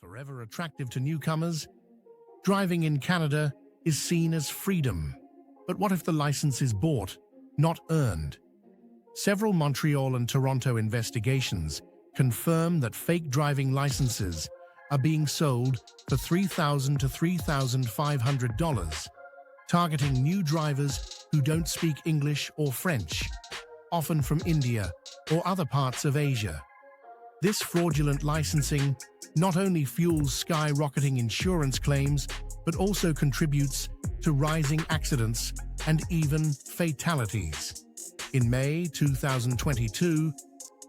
Forever attractive to newcomers, driving in Canada is seen as freedom. But what if the license is bought, not earned? Several Montreal and Toronto investigations confirm that fake driving licenses are being sold for $3,000 to $3,500, targeting new drivers who don't speak English or French, often from India or other parts of Asia. This fraudulent licensing not only fuels skyrocketing insurance claims, but also contributes to rising accidents and even fatalities. In May 2022,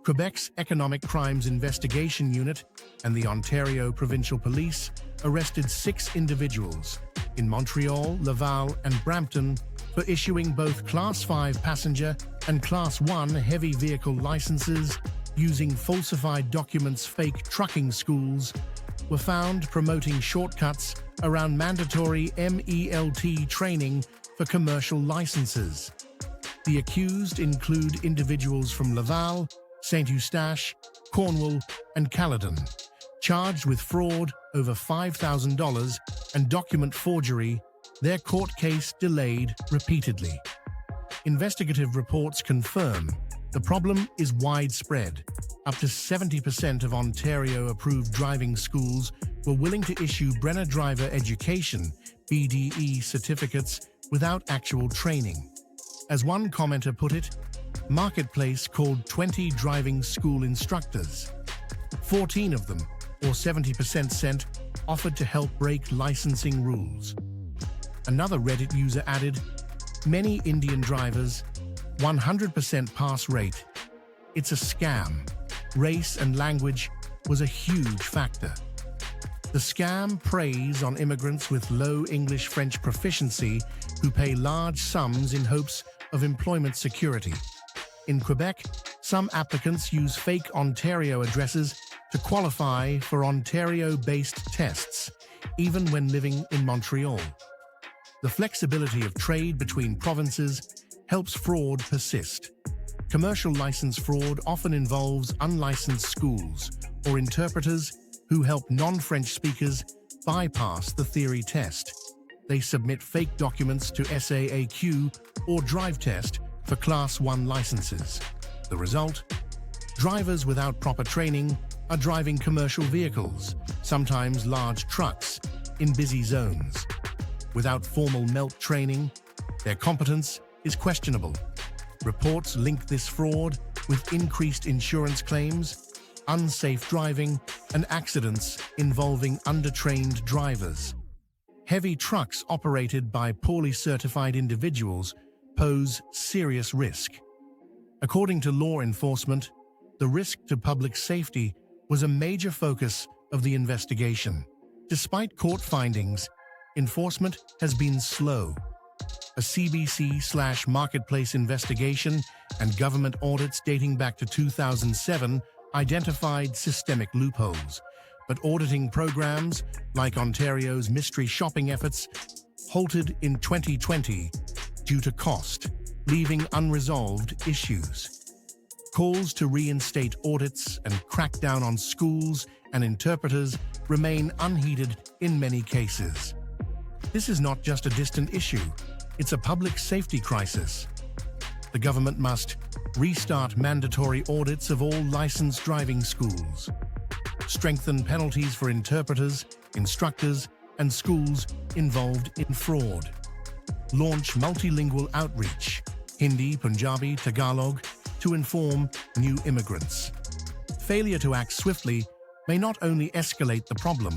Quebec's Economic Crimes Investigation Unit and the Ontario Provincial Police arrested 6 individuals in Montreal, Laval, and Brampton for issuing both Class 5 passenger and Class 1 heavy vehicle licenses using falsified documents. Fake trucking schools were found promoting shortcuts around mandatory MELT training for commercial licenses. The accused include individuals from Laval, Saint Eustache, Cornwall, and Caledon, charged with fraud over $5,000 and document forgery, their court case delayed repeatedly. Investigative reports confirm the problem is widespread. Up to 70% of Ontario-approved driving schools were willing to issue Brenner Driver Education (BDE) certificates without actual training. As one commenter put it, Marketplace called 20 driving school instructors. 14 of them, or 70% sent, offered to help break licensing rules. Another Reddit user added, "Many Indian drivers, 100% pass rate. It's a scam. Race and language was a huge factor." The scam preys on immigrants with low English-French proficiency who pay large sums in hopes of employment security. In Quebec, some applicants use fake Ontario addresses to qualify for Ontario-based tests, even when living in Montreal. The flexibility of trade between provinces helps fraud persist. Commercial license fraud often involves unlicensed schools or interpreters who help non-French speakers bypass the theory test. They submit fake documents to SAAQ or Drive Test for Class 1 licenses. The result? Drivers without proper training are driving commercial vehicles, sometimes large trucks, in busy zones. Without formal MELT training, their competence is questionable. Reports link this fraud with increased insurance claims, unsafe driving, and accidents involving undertrained drivers. Heavy trucks operated by poorly certified individuals pose serious risk. According to law enforcement, the risk to public safety was a major focus of the investigation. Despite court findings, enforcement has been slow. A CBC/Marketplace investigation and government audits dating back to 2007 identified systemic loopholes, but auditing programs like Ontario's mystery shopping efforts halted in 2020 due to cost, leaving unresolved issues. Calls to reinstate audits and crack down on schools and interpreters remain unheeded in many cases. This is not just a distant issue, it's a public safety crisis. The government must restart mandatory audits of all licensed driving schools, strengthen penalties for interpreters, instructors, and schools involved in fraud, launch multilingual outreach, Hindi, Punjabi, Tagalog, to inform new immigrants. Failure to act swiftly may not only escalate the problem,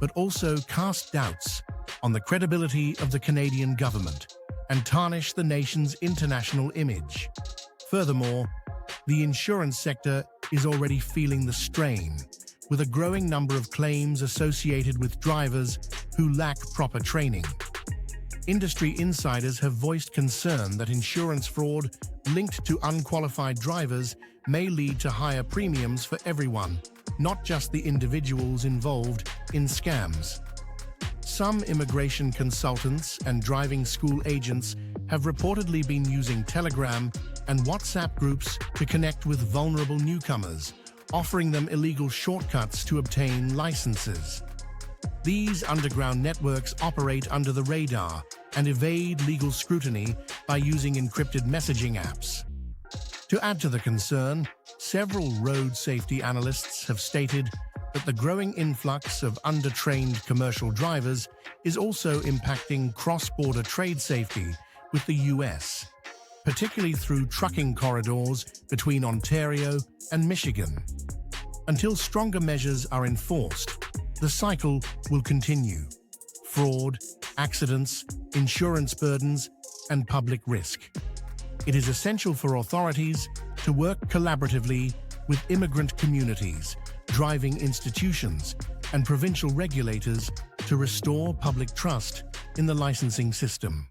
but also cast doubts on the credibility of the Canadian government and tarnish the nation's international image. Furthermore, the insurance sector is already feeling the strain, with a growing number of claims associated with drivers who lack proper training. Industry insiders have voiced concern that insurance fraud linked to unqualified drivers may lead to higher premiums for everyone, not just the individuals involved in scams. Some immigration consultants and driving school agents have reportedly been using Telegram and WhatsApp groups to connect with vulnerable newcomers, offering them illegal shortcuts to obtain licenses. These underground networks operate under the radar and evade legal scrutiny by using encrypted messaging apps. To add to the concern, several road safety analysts have stated that the growing influx of undertrained commercial drivers is also impacting cross-border trade safety with the US, particularly through trucking corridors between Ontario and Michigan. Until stronger measures are enforced, the cycle will continue. Fraud, accidents, insurance burdens, and public risk. It is essential for authorities to work collaboratively with immigrant communities, driving institutions, and provincial regulators to restore public trust in the licensing system.